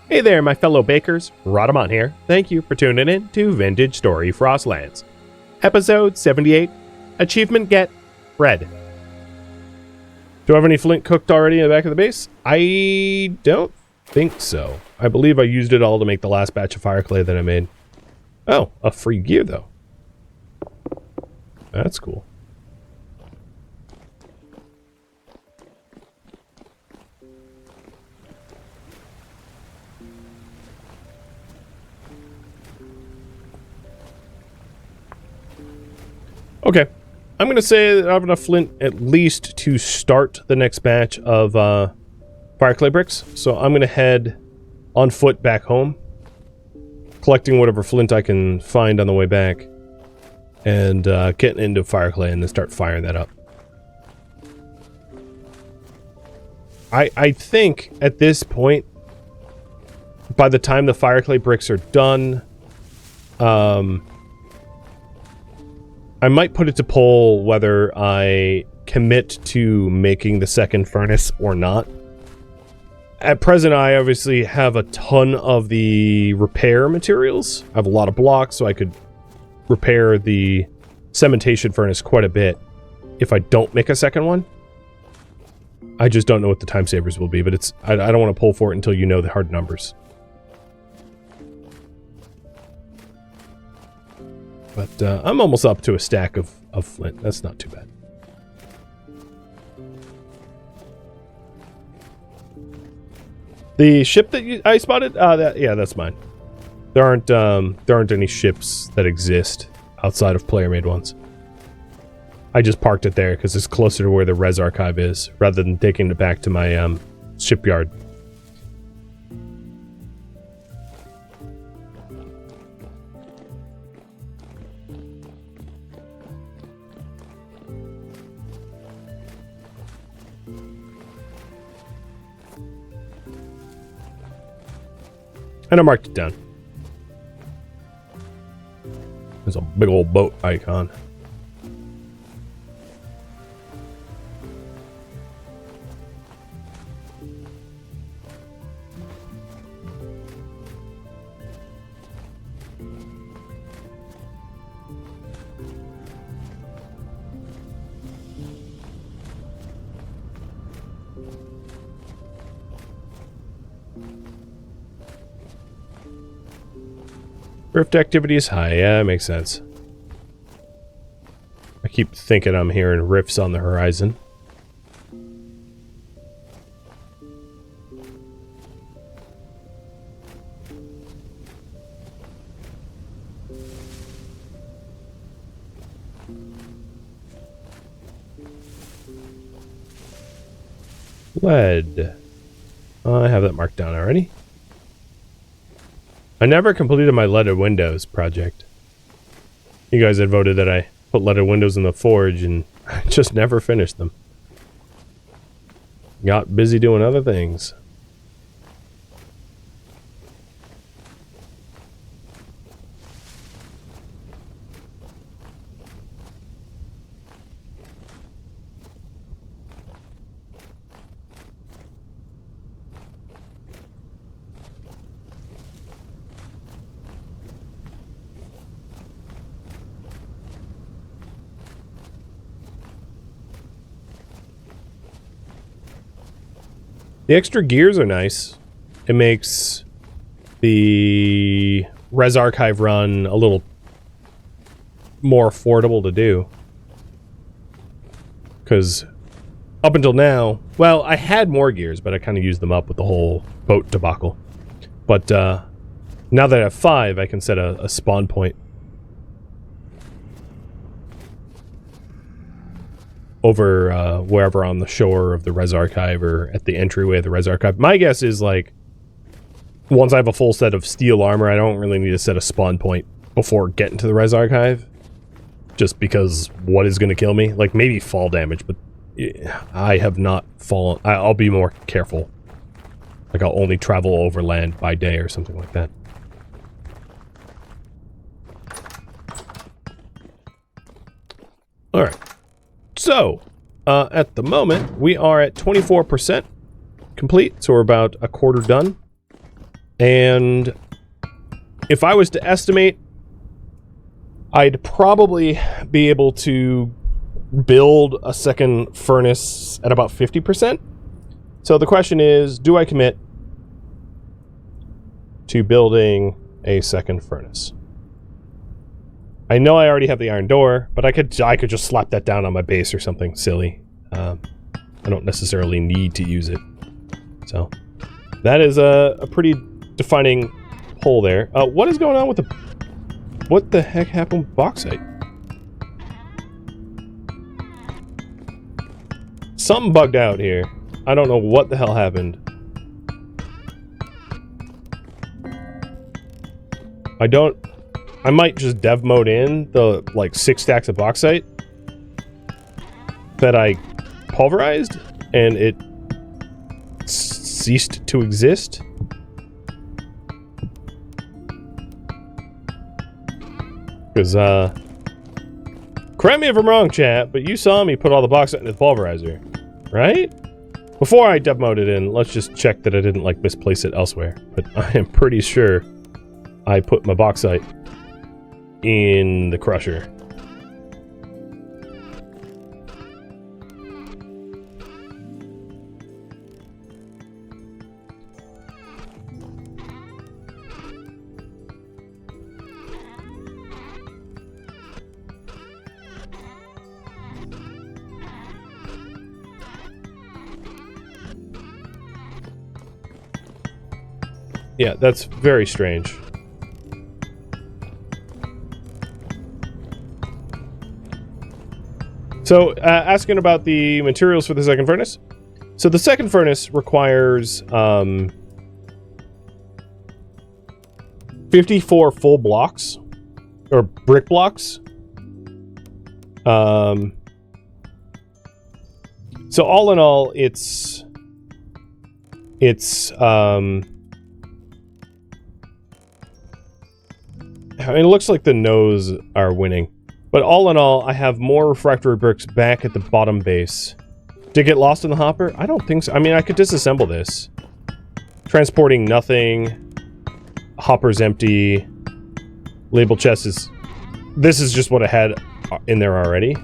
Hey there, my fellow bakers. Rhadamant here. Thank you for tuning in to Vintage Story Frostlands. Episode 78. Achievement Get Red. Do I have any flint cooked already in the back of the base? I don't think so. I believe I used it all to make the last batch of fire clay that I made. Oh, a free gear though. That's cool. Okay, I'm going to say that I have enough flint at least to start the next batch of fire clay bricks. So I'm going to head on foot back home, collecting whatever flint I can find on the way back, and getting into fire clay and then start firing that up. I think at this point, by the time the fire clay bricks are done, I might put it to poll whether I commit to making the second furnace or not. At present, I obviously have a ton of the repair materials. I have a lot of blocks, so I could repair the cementation furnace quite a bit if I don't make a second one. I just don't know what the time savers will be, but I don't want to pull for it until you know the hard numbers. But I'm almost up to a stack of flint. That's not too bad. The ship that I spotted, yeah, that's mine. There aren't any ships that exist outside of player-made ones. I just parked it there because it's closer to where the res archive is, rather than taking it back to my shipyard. And I marked it down. There's a big old boat icon. Rift activity is high. Yeah, that makes sense. I keep thinking I'm hearing rifts on the horizon. Lead. I have that marked down already. I never completed my leaded windows project. You guys had voted that I put leaded windows in the forge, and I just never finished them. Got busy doing other things. The extra gears are nice. It makes the res archive run a little more affordable to do. Because up until now, well, I had more gears, but I kind of used them up with the whole boat debacle. But now that I have 5, I can set a spawn point over wherever on the shore of the res archive or at the entryway of the res archive. My guess is, like, once I have a full set of steel armor, I don't really need to set a spawn point before getting to the res archive. Just because what is going to kill me? Like, maybe fall damage, but I have not fallen. I'll be more careful. Like, I'll only travel overland by day or something like that. Alright. So, at the moment, we are at 24% complete, so we're about a quarter done. And if I was to estimate, I'd probably be able to build a second furnace at about 50%. So the question is, do I commit to building a second furnace? I know I already have the iron door, but I could just slap that down on my base or something silly. I don't necessarily need to use it. So that is a pretty defining hole there. What is going on with the... What the heck happened with bauxite? Something bugged out here. I don't know what the hell happened. I might just dev mode in the, like, 6 stacks of bauxite that I pulverized, and it ceased to exist. Because, correct me if I'm wrong, chat, but you saw me put all the bauxite into the pulverizer, right? Before I dev mode it in, let's just check that I didn't, like, misplace it elsewhere. But I am pretty sure I put my bauxite in the crusher. Yeah, that's very strange. So, asking about the materials for the second furnace. So the second furnace requires 54 full blocks, or brick blocks. So all in all, it's I mean, it looks like the no's are winning. But all in all, I have more refractory bricks back at the bottom base. Did it get lost in the hopper? I don't think so. I mean, I could disassemble this. Transporting nothing. Hopper's empty. Label chest is... This is just what I had in there already.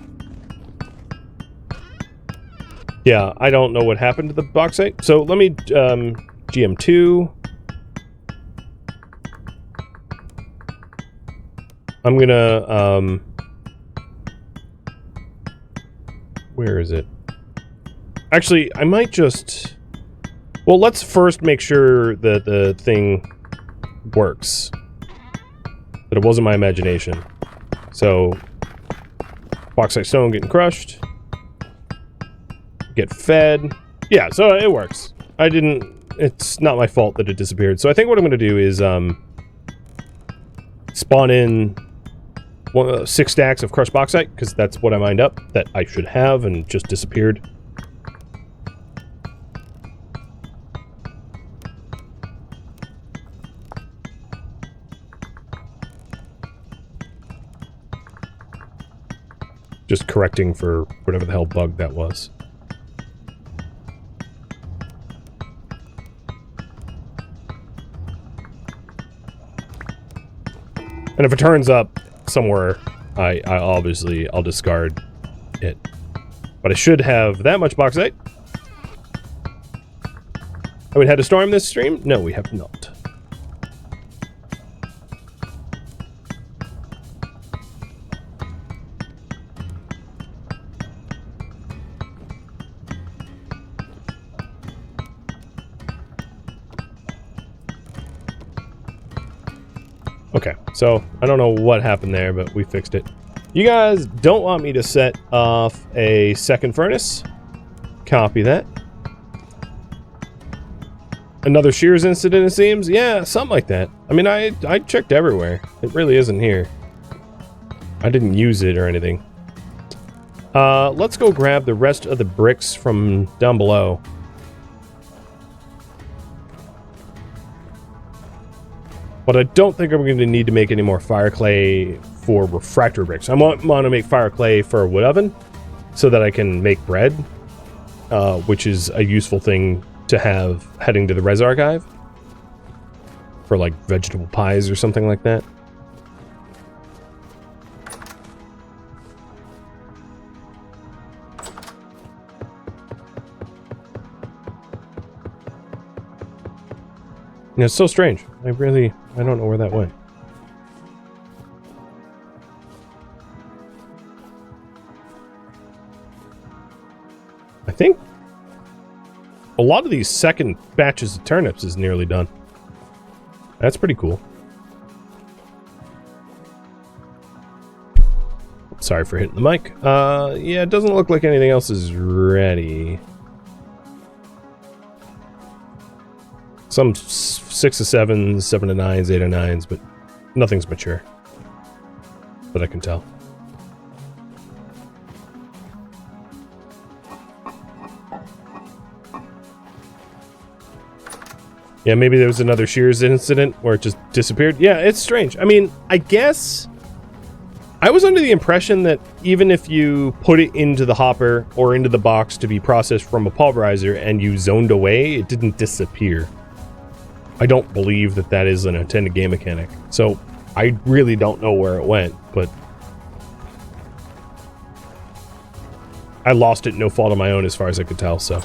Yeah, I don't know what happened to the bauxite. So let me... GM2... I'm gonna, where is it? Actually, I might just... Well, let's first make sure that the thing works. That it wasn't my imagination. So, bauxite stone getting crushed. Get fed. Yeah, so it works. It's not my fault that it disappeared. So I think what I'm gonna do is, spawn in 6 stacks of crushed bauxite, because that's what I mined up, that I should have, and just disappeared. Just correcting for whatever the hell bug that was. And if it turns up somewhere, I'll discard it. But I should have that much bauxite. Have we had a storm this stream? No, we have not. Okay, so I don't know what happened there, but we fixed it. You guys don't want me to set off a second furnace. Copy that. Another shears incident, it seems? Yeah, something like that. I mean, I checked everywhere. It really isn't here. I didn't use it or anything. Let's go grab the rest of the bricks from down below. But I don't think I'm going to need to make any more fire clay for refractory bricks. I want to make fire clay for a wood oven so that I can make bread, which is a useful thing to have heading to the res archive. for like vegetable pies or something like that. You know, it's so strange. I don't know where that went. I think a lot of these second batches of turnips is nearly done. That's pretty cool. Sorry for hitting the mic. Yeah, it doesn't look like anything else is ready. Some 6 to 7s, 7 to 9s, 8 to 9s, but nothing's mature that I can tell. Yeah, maybe there was another shears incident where it just disappeared. Yeah, it's strange. I mean, I guess I was under the impression that even if you put it into the hopper or into the box to be processed from a pulverizer and you zoned away, it didn't disappear. I don't believe that that is an intended game mechanic. So I really don't know where it went, but I lost it no fault of my own as far as I could tell, so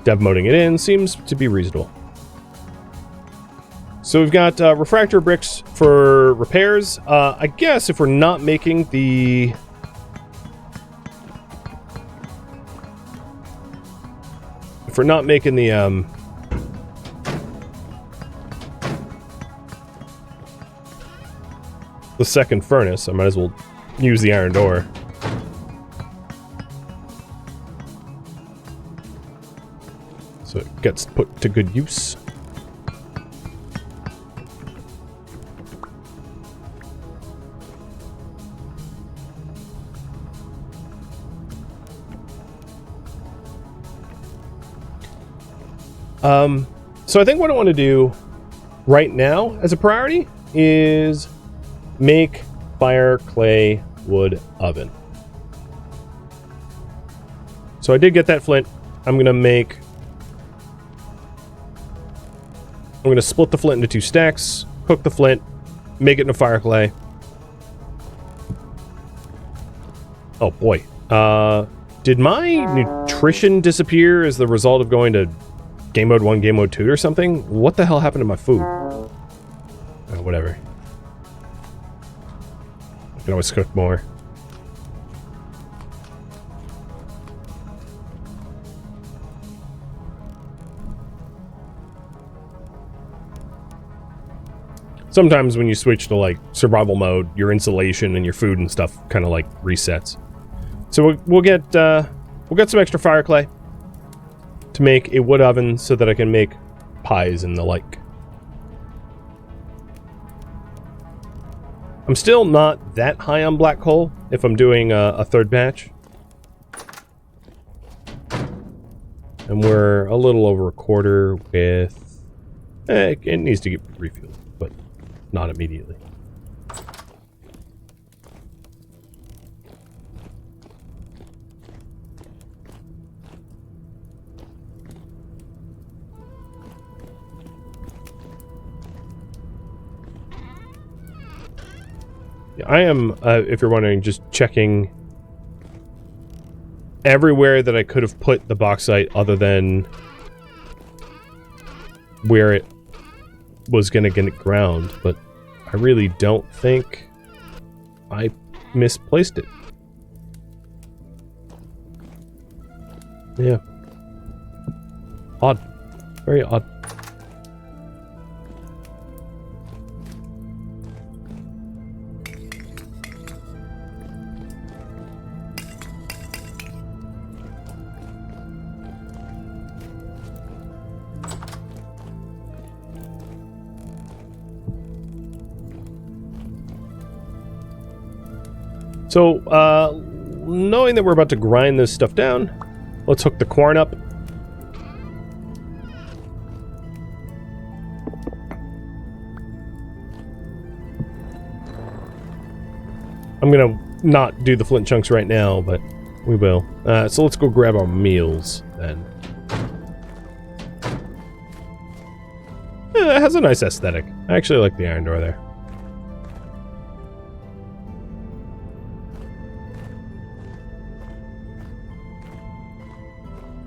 dev moding it in seems to be reasonable. So we've got refractor bricks for repairs. I guess if we're not making the... If we're not making the second furnace, I might as well use the iron door. So it gets put to good use. So I think what I want to do right now as a priority is make fire, clay, wood, oven. So I did get that flint. I'm going to split the flint into 2 stacks, cook the flint, make it into fire clay. Oh boy. Did my nutrition disappear as the result of going to Game Mode 1, Game Mode 2 or something? What the hell happened to my food? Oh, whatever. I can always cook more. Sometimes when you switch to like survival mode, your insulation and your food and stuff kind of like resets. So we'll get some extra fire clay to make a wood oven so that I can make pies and the like. I'm still not that high on black coal if I'm doing a third batch. And we're a little over a quarter with... it needs to get refueled, but not immediately. I am, if you're wondering, just checking everywhere that I could have put the bauxite other than where it was going to get ground, but I really don't think I misplaced it. Yeah. Odd. Very odd. So, knowing that we're about to grind this stuff down, let's hook the corn up. I'm gonna not do the flint chunks right now, but we will. So let's go grab our meals then. has a nice aesthetic. I actually like the iron door there.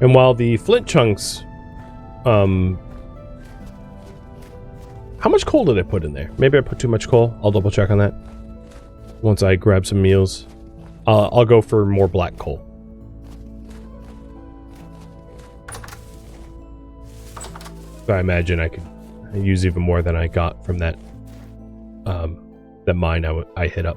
And while the flint chunks, how much coal did I put in there? Maybe I put too much coal. I'll double check on that. Once I grab some meals, I'll go for more black coal. So I imagine I could use even more than I got from that, that mine I hit up.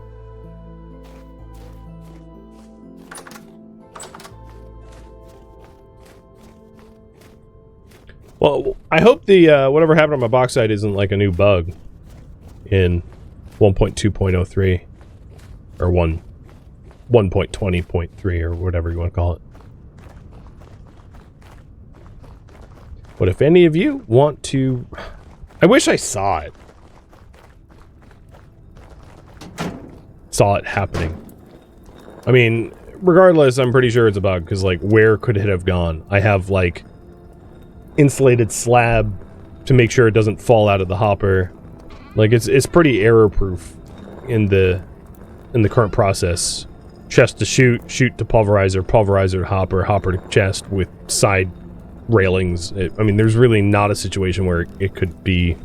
Well, I hope the whatever happened on my bauxite isn't like a new bug in 1.2.03 or 1.20.3 or whatever you want to call it. But if any of you want to... I wish I saw it. Saw it happening. I mean, regardless, I'm pretty sure it's a bug, because, like, where could it have gone? I have, like, insulated slab to make sure it doesn't fall out of the hopper. Like, it's pretty error-proof in the current process. Chest to shoot to pulverizer, pulverizer to hopper, hopper to chest with side railings. I mean, there's really not a situation where it could be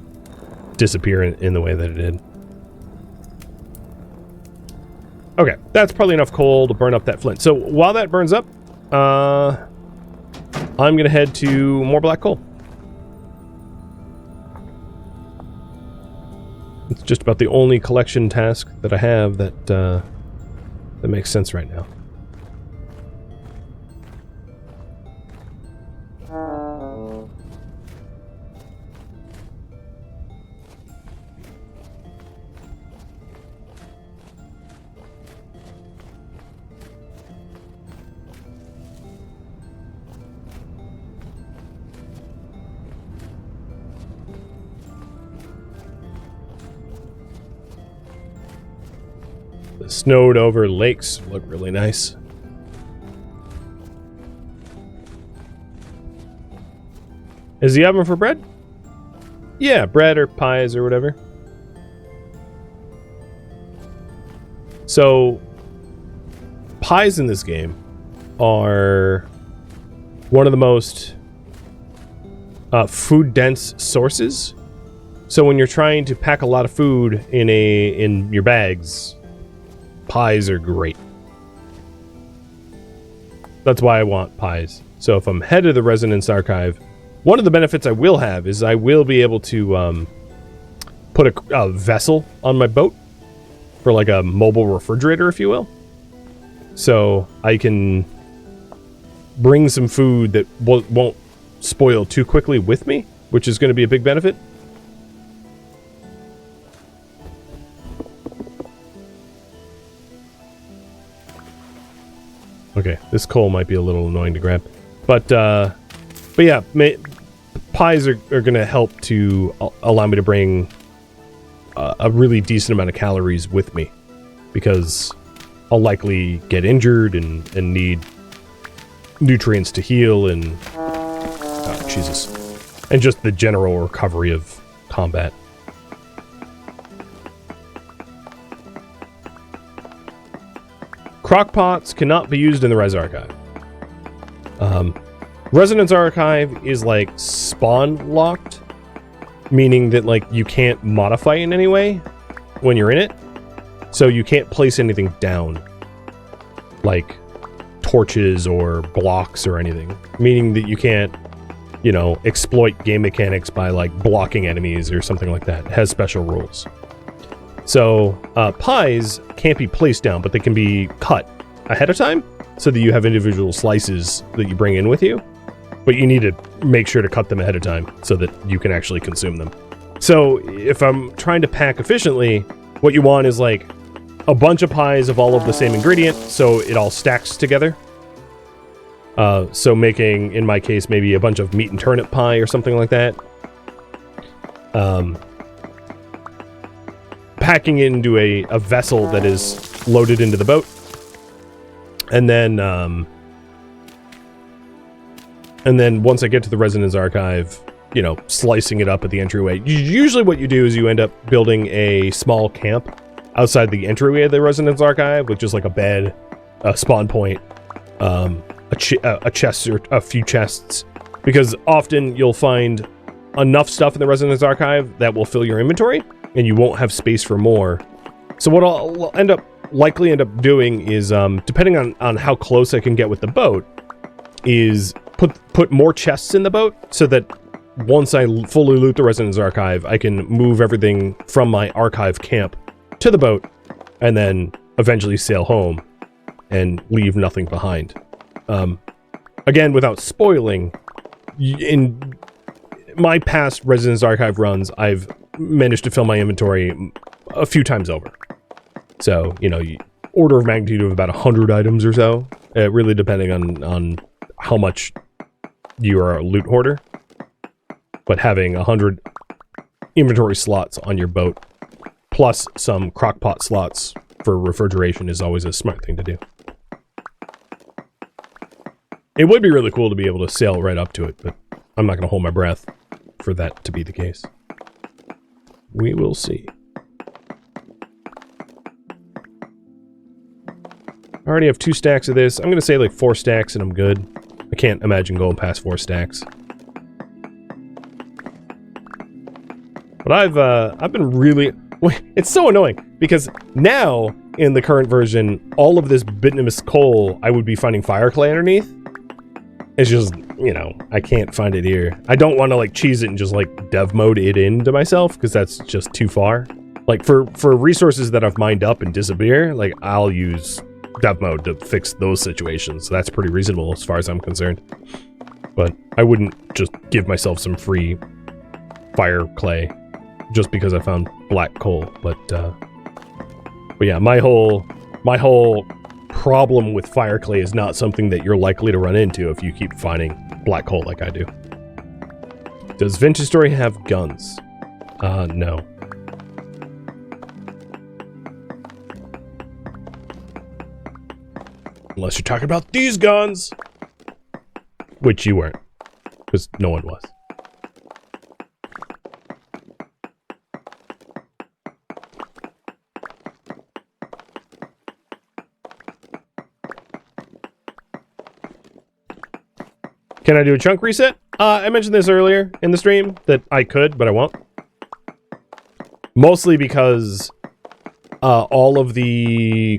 disappear in the way that it did. Okay, that's probably enough coal to burn up that flint. So while that burns up, I'm gonna head to more black coal. It's just about the only collection task that I have that makes sense right now. The snowed over lakes look really nice. Is the oven for bread? Yeah, bread or pies or whatever. So, pies in this game are one of the most food-dense sources. So when you're trying to pack a lot of food in your bags, pies are great. That's why I want pies. So if I'm head of the Resonance Archive, one of the benefits I will have is I will be able to put a vessel on my boat for like a mobile refrigerator, if you will. So I can bring some food that won't spoil too quickly with me, which is going to be a big benefit. Okay, this coal might be a little annoying to grab, but yeah, pies are going to help to allow me to bring a really decent amount of calories with me, because I'll likely get injured and need nutrients to heal and Jesus, and just the general recovery of combat. Crockpots cannot be used in the Res Archive. Resonance Archive is like spawn locked, meaning that like you can't modify in any way when you're in it. So you can't place anything down, like torches or blocks or anything, meaning that you can't, you know, exploit game mechanics by like blocking enemies or something like that. It has special rules. So pies can't be placed down, but they can be cut ahead of time so that you have individual slices that you bring in with you. But you need to make sure to cut them ahead of time so that you can actually consume them. So if I'm trying to pack efficiently, what you want is like a bunch of pies of all of the same ingredient, so it all stacks together. So making, in my case, maybe a bunch of meat and turnip pie or something like that. Packing into a vessel that is loaded into the boat. And then once I get to the Resonance Archive, you know, slicing it up at the entryway. Usually what you do is you end up building a small camp outside the entryway of the Residence Archive with just like a bed, a spawn point, a chest or a few chests, because often you'll find enough stuff in the Residence Archive that will fill your inventory and you won't have space for more. So what I'll likely end up doing is, depending on how close I can get with the boat, is put more chests in the boat so that once I fully loot the Residence Archive, I can move everything from my archive camp to the boat and then eventually sail home and leave nothing behind. Again, without spoiling, in my past Residence Archive runs, I've managed to fill my inventory a few times over. So, you know, order of magnitude of about 100 items or so, really depending on how much you are a loot hoarder. But having 100 inventory slots on your boat, plus some crockpot slots for refrigeration, is always a smart thing to do. It would be really cool to be able to sail right up to it, but I'm not going to hold my breath for that to be the case. We will see. I already have 2 stacks of this. I'm going to say like 4 stacks and I'm good. I can't imagine going past 4 stacks. But I've been really... It's so annoying, because now, in the current version, all of this bituminous coal, I would be finding fire clay underneath. It's just, you know, I can't find it here. I don't want to, like, cheese it and just, like, dev mode it into myself, because that's just too far. Like, for resources that I've mined up and disappear, like, I'll use dev mode to fix those situations. So that's pretty reasonable as far as I'm concerned. But I wouldn't just give myself some free fire clay just because I found black coal. But yeah, my whole problem with fire clay is not something that you're likely to run into if you keep finding black coal like I do. Does Vintage Story have guns? No. Unless you're talking about these guns! Which you weren't. Because no one was. Can I do a chunk reset? I mentioned this earlier in the stream that I could, but I won't. Mostly because all of the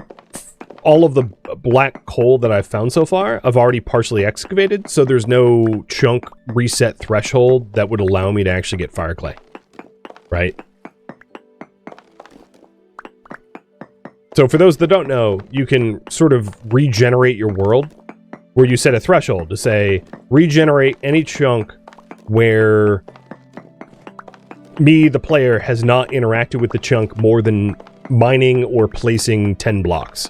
black coal that I've found so far, I've already partially excavated, so there's no chunk reset threshold that would allow me to actually get fire clay. Right? So for those that don't know, you can sort of regenerate your world, where you set a threshold to say, regenerate any chunk where me, the player, has not interacted with the chunk more than mining or placing 10 blocks.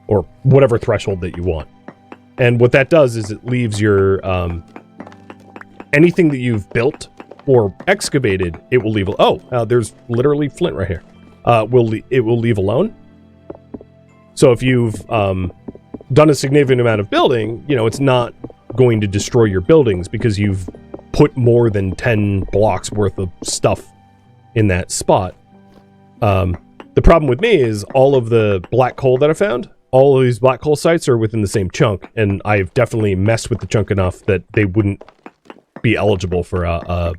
Or whatever threshold that you want. And what that does is it leaves your, anything that you've built or excavated, it will leave, there's literally Flint right here. It will leave alone. So if you've, done a significant amount of building, you know, it's not going to destroy your buildings because you've put more than 10 blocks worth of stuff in that spot. The problem with me is all of the black coal that I found, all of these black coal sites are within the same chunk, and I've definitely messed with the chunk enough that they wouldn't be eligible for a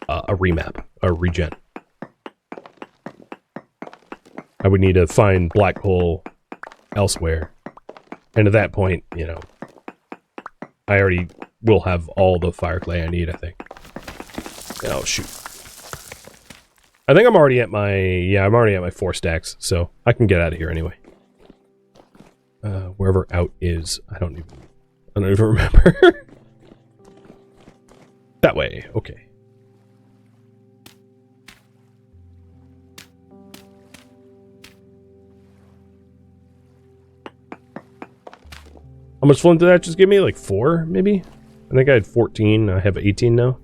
remap, a regen. I would need to find black coal elsewhere. And at that point, you know, I already will have all the fire clay I need, I think. Oh, shoot. I think I'm already at my 4 stacks, so I can get out of here anyway. Wherever out is, I don't even remember. That way, okay. How much flint did that just give me? Like 4, maybe? I think I had 14. I have 18 now.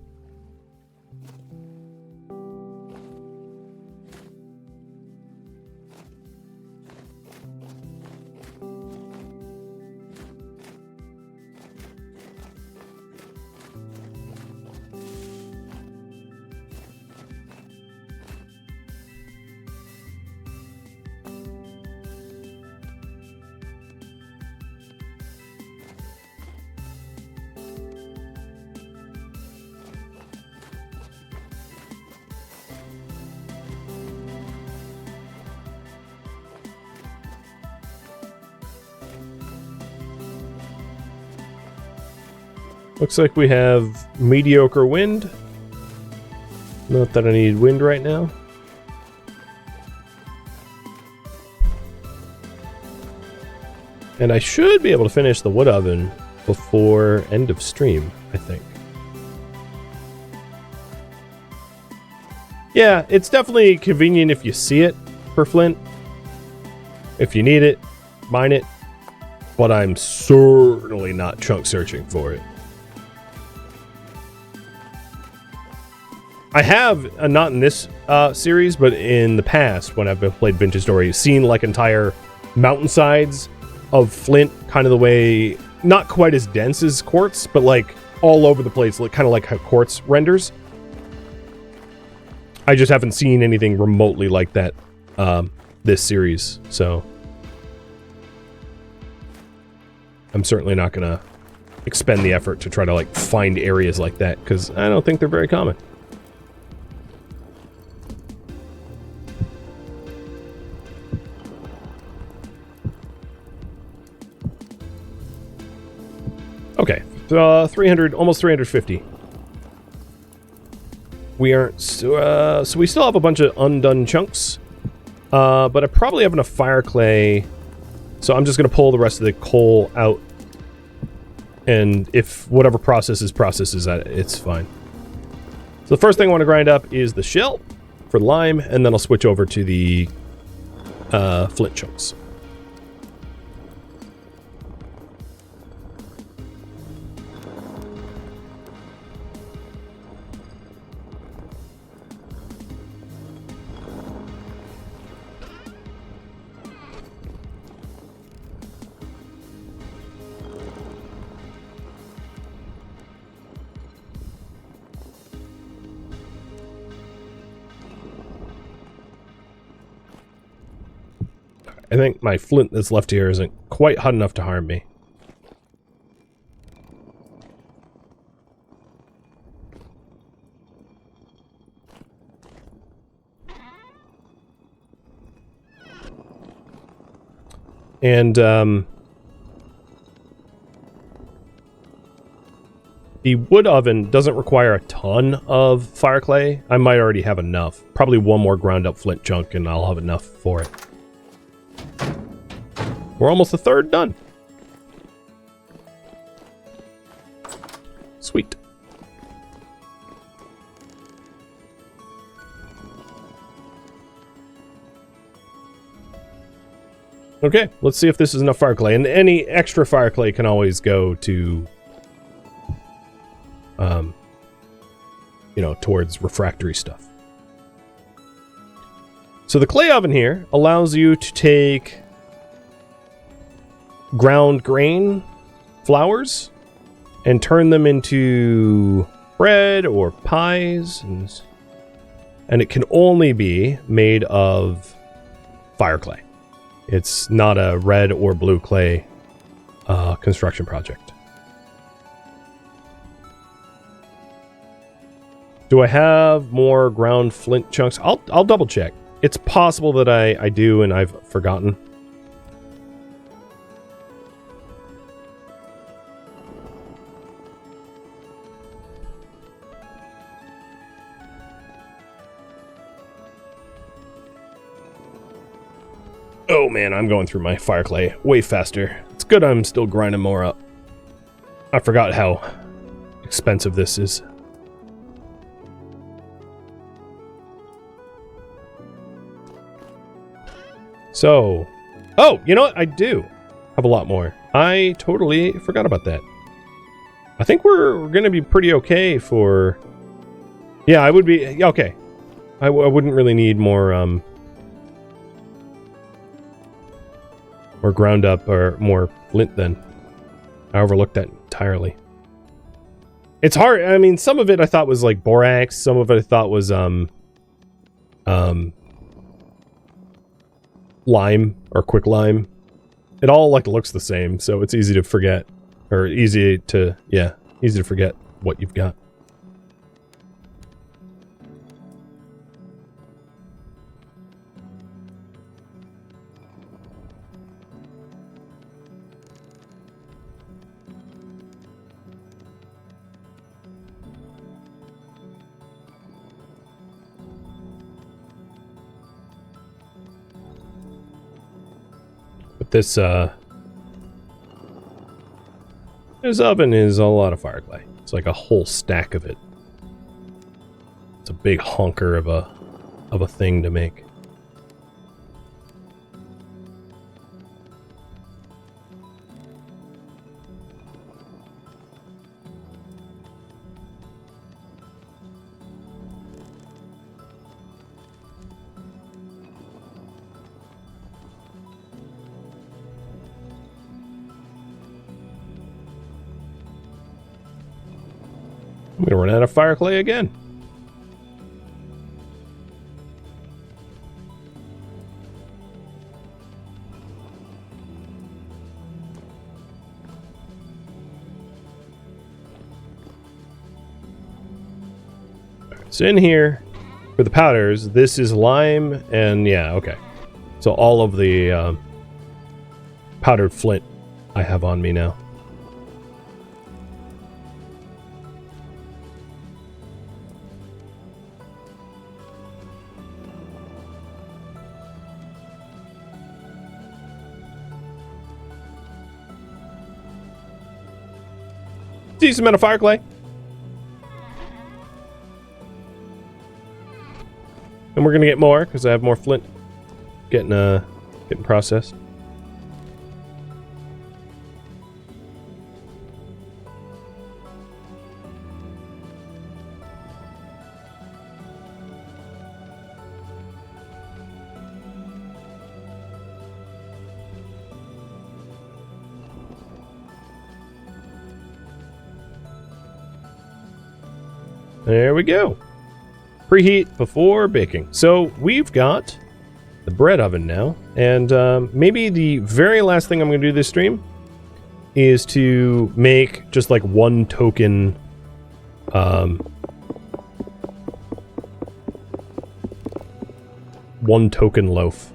Looks like we have mediocre wind. Not that I need wind right now. And I should be able to finish the wood oven before end of stream, I think. Yeah, it's definitely convenient if you see it for Flint. If you need it, mine it. But I'm certainly not chunk searching for it. I have, not in this series, but in the past, when I've played Vintage Story, seen like entire mountainsides of Flint, kind of the way, not quite as dense as quartz, but like all over the place, like kind of like how quartz renders. I just haven't seen anything remotely like that this series, so I'm certainly not gonna expend the effort to try to like find areas like that, because I don't think they're very common. Okay, 300, almost 350. We aren't, so we still have a bunch of undone chunks, but I probably have enough fire clay, so I'm just going to pull the rest of the coal out, and if whatever processes that, it's fine. So the first thing I want to grind up is the shell for lime, and then I'll switch over to the flint chunks. I think my flint that's left here isn't quite hot enough to harm me. And, the wood oven doesn't require a ton of fire clay. I might already have enough. Probably one more ground up flint chunk and I'll have enough for it. We're almost a third done. Sweet. Okay, let's see if this is enough fire clay. And any extra fire clay can always go to, you know, towards refractory stuff. So the clay oven here allows you to take ground grain flours and turn them into bread or pies, and it can only be made of fire clay. It's not a red or blue clay construction project. Do I have more ground flint chunks? I'll double check. It's possible that I do and I've forgotten. Oh man, I'm going through my fire clay way faster. It's good I'm still grinding more up. I forgot how expensive this is. So, oh, you know what? I do have a lot more. I totally forgot about that. I think we're going to be pretty okay for... Yeah, I would be... Okay. I wouldn't really need more, more ground up or more flint then. I overlooked that entirely. It's hard. I mean, some of it I thought was like borax. Some of it I thought was, lime or quicklime. It all like looks the same, so it's easy to forget, or easy to forget what you've got. this oven is a lot of fire clay. It's like a whole stack of it. It's a big honker of a thing to make. I'm gonna run out of fire clay again. So in here, for the powders, this is lime, and yeah, okay. So all of the powdered flint I have on me now. Decent amount of fire clay. And we're gonna get more because I have more flint getting processed. There we go. Preheat before baking. So we've got the bread oven now, and maybe the very last thing I'm going to do this stream is to make just like one token loaf.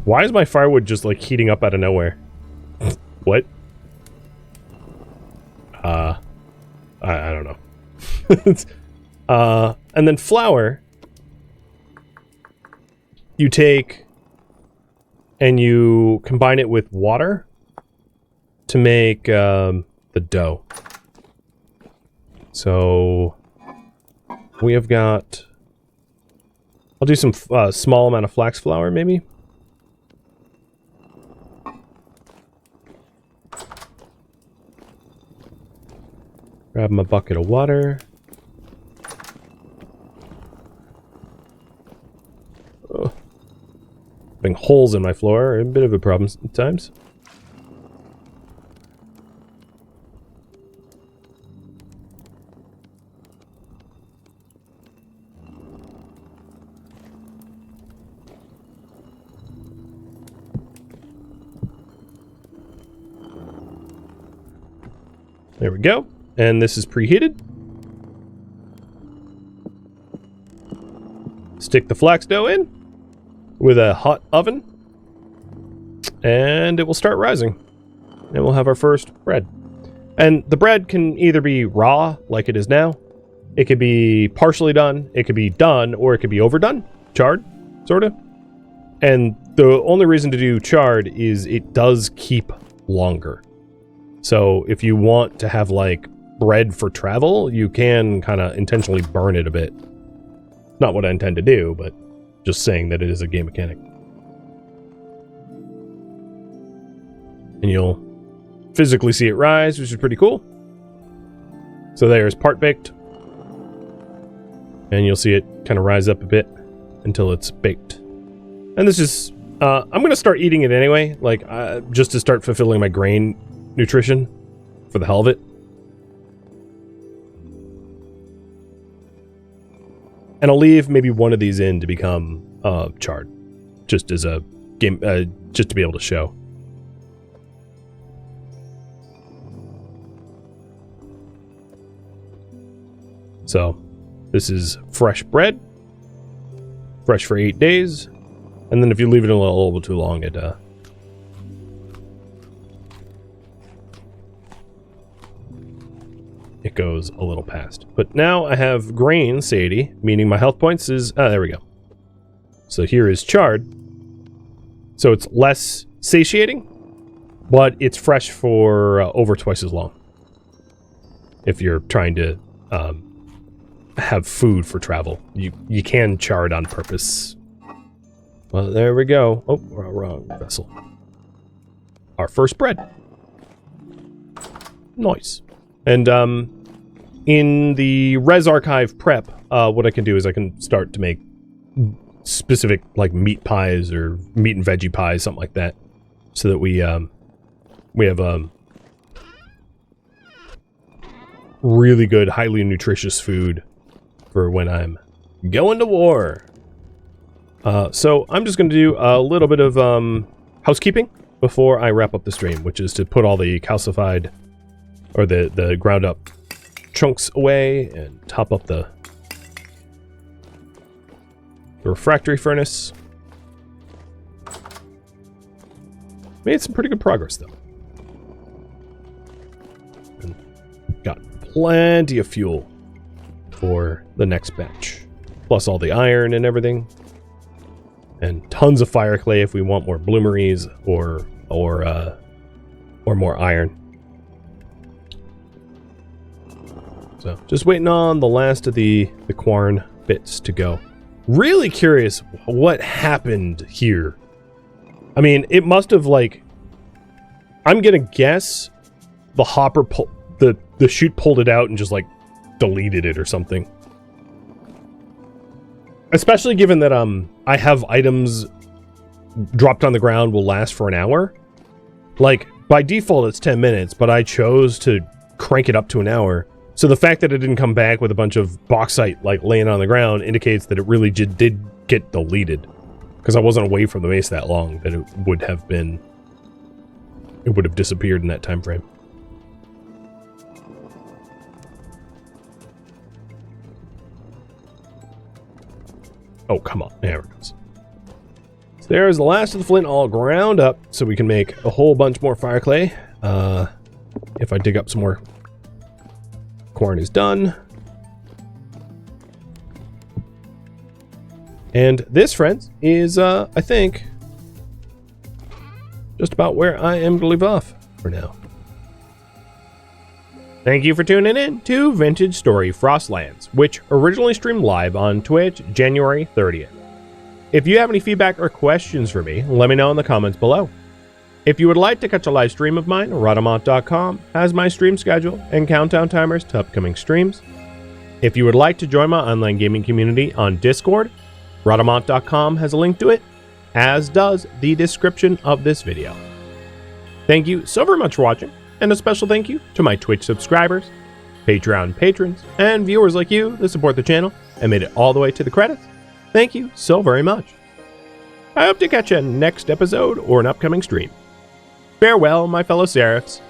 Why is my firewood just like heating up out of nowhere? What? I don't know. And then flour, you take and you combine it with water to make the dough. So we have got, I'll do some small amount of flax flour maybe. Grab my bucket of water. Oh. Having holes in my floor are a bit of a problem sometimes. There we go. And this is preheated. Stick the flax dough in with a hot oven, and it will start rising. And we'll have our first bread. And the bread can either be raw, like it is now. It could be partially done. It could be done, or it could be overdone. Charred, sort of. And the only reason to do charred is it does keep longer. So if you want to have, like, bread for travel, you can kind of intentionally burn it a bit. Not what I intend to do, but just saying that it is a game mechanic. And you'll physically see it rise, which is pretty cool. So there's part baked. And you'll see it kind of rise up a bit until it's baked. And this is, I'm going to start eating it anyway, like just to start fulfilling my grain nutrition for the hell of it. And I'll leave maybe one of these in to become charred, just as a game, just to be able to show. So, this is fresh bread, fresh for 8 days, and then if you leave it a little too long, it it goes a little past. But now I have grain satiety, meaning my health points is... there we go. So here is charred. So it's less satiating, but it's fresh for over twice as long. If you're trying to have food for travel, you can char it on purpose. Well, there we go. Oh, wrong vessel. Our first bread. Nice. And in the Res Archive prep, what I can do is I can start to make specific like meat pies or meat and veggie pies, something like that, so that we have really good, highly nutritious food for when I'm going to war. So I'm just going to do a little bit of housekeeping before I wrap up the stream, which is to put all the calcified or the ground up chunks away and top up the refractory furnace. Made some pretty good progress though. And got plenty of fuel for the next batch. Plus all the iron and everything. And tons of fire clay if we want more bloomeries or more iron. So just waiting on the last of the Quarn bits to go. Really curious what happened here. I mean, it must have like, I'm gonna guess the hopper the chute pulled it out and just like deleted it or something. Especially given that I have items dropped on the ground will last for an hour. Like by default it's 10 minutes, but I chose to crank it up to an hour. So the fact that it didn't come back with a bunch of bauxite like laying on the ground indicates that it really did get deleted. Because I wasn't away from the base that long that it would have disappeared in that time frame. Oh, come on. There it goes. So there's the last of the flint all ground up so we can make a whole bunch more fire clay. If I dig up some more, corn is done. And this, friends, is, I think, just about where I am going to leave off for now. Thank you for tuning in to Vintage Story Frostlands, which originally streamed live on Twitch January 30th. If you have any feedback or questions for me, let me know in the comments below. If you would like to catch a live stream of mine, Rhadamant.com has my stream schedule and countdown timers to upcoming streams. If you would like to join my online gaming community on Discord, Rhadamant.com has a link to it, as does the description of this video. Thank you so very much for watching, and a special thank you to my Twitch subscribers, Patreon patrons, and viewers like you that support the channel and made it all the way to the credits. Thank you so very much. I hope to catch you next episode or an upcoming stream. Farewell, my fellow Seraphs,